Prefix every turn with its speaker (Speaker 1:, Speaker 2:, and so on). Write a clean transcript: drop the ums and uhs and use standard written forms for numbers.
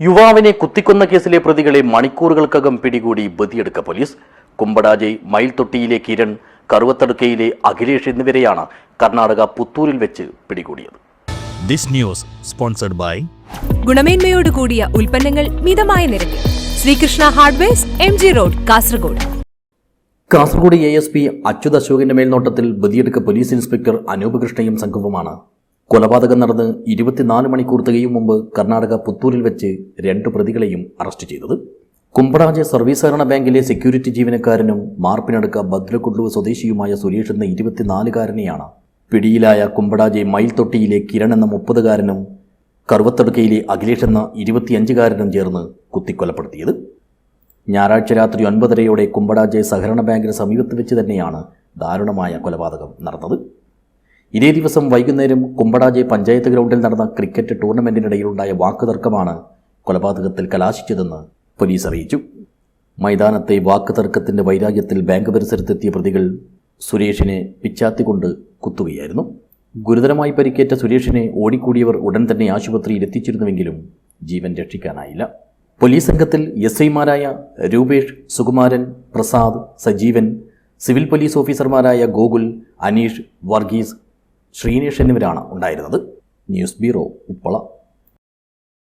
Speaker 1: യുവാവിനെ കുത്തിക്കൊന്ന കേസിലെ പ്രതികളെ മണിക്കൂറുകൾക്കകം പിടികൂടി ബദിയെടുക്ക പോലീസ്. കുമ്പടാജെ, മയിൽത്തൊട്ടിയിലെ കിരൺ, കറുവത്തടുക്കയിലെ അഖിലേഷ് എന്നിവരെയാണ് കർണാടക പുത്തൂരിൽ വെച്ച് പിടികൂടിയത്.
Speaker 2: ദിസ് ന്യൂസ് സ്പോൺസർഡ് ബൈ
Speaker 3: ഗുണമേന്മയോട് കൂടിയ ഉൽപ്പന്നങ്ങൾ മിതമായ നിരക്കിൽ Sreekrishna hardwares, MG road, Kasaragod.
Speaker 1: Kasaragod ASP Achyut അശോകിന്റെ മേൽനോട്ടത്തിൽ ബദിയെടുക്ക പോലീസ് ഇൻസ്പെക്ടർ അനൂപ് കൃഷ്ണയും സംഘവുമാണ് കൊലപാതകം നടന്ന് 24 മണിക്കൂർ തികയും മുമ്പ് കർണാടക പുത്തൂരിൽ വെച്ച് 2 പ്രതികളെയും അറസ്റ്റ് ചെയ്തത്. കുമ്പടാജെ സർവീസ് സഹകരണ ബാങ്കിലെ സെക്യൂരിറ്റി ജീവനക്കാരനും മാർപ്പിനടുക്ക ബദ്രകുള്ളു സ്വദേശിയുമായ സുരേഷ് എന്ന 24-കാരനെയാണ് പിടിയിലായ കുമ്പടാജെ മയിൽത്തൊട്ടിയിലെ കിരൺ എന്ന 30-കാരനും കറുവത്തടുക്കയിലെ അഖിലേഷ് എന്ന 25-കാരനും ചേർന്ന് കുത്തിക്കൊലപ്പെടുത്തിയത്. ഞായറാഴ്ച രാത്രി 9:30 കുമ്പടാജെ സഹകരണ ബാങ്കിന് സമീപത്ത് വെച്ച് തന്നെയാണ് ദാരുണമായ കൊലപാതകം നടന്നത്. ഇതേ ദിവസം വൈകുന്നേരം കുമ്പടാജെ പഞ്ചായത്ത് ഗ്രൗണ്ടിൽ നടന്ന ക്രിക്കറ്റ് ടൂർണമെന്റിനിടയിലുണ്ടായ വാക്കുതർക്കമാണ് കൊലപാതകത്തിൽ കലാശിച്ചതെന്ന് പോലീസ് അറിയിച്ചു. മൈതാനത്തെ വാക്കുതർക്കത്തിന്റെ വൈരാഗ്യത്തിൽ ബാങ്ക് പരിസരത്തെത്തിയ പ്രതികൾ സുരേഷിനെ പിച്ചാത്തിക്കൊണ്ട് കുത്തുകയായിരുന്നു. ഗുരുതരമായി പരിക്കേറ്റ സുരേഷിനെ ഓടിക്കൂടിയവർ ഉടൻ തന്നെ ആശുപത്രിയിൽ എത്തിച്ചിരുന്നുവെങ്കിലും ജീവൻ രക്ഷിക്കാനായില്ല. പോലീസ് സംഘത്തിൽ SI-മാരായ രൂപേഷ്, സുകുമാരൻ, പ്രസാദ്, സജീവൻ, സിവിൽ പോലീസ് ഓഫീസർമാരായ ഗോകുൽ, അനീഷ്, വർഗീസ്, ശ്രീനേഷ് എന്നിവരാണ് ഉണ്ടായിരുന്നത്. News bureau, Uppala.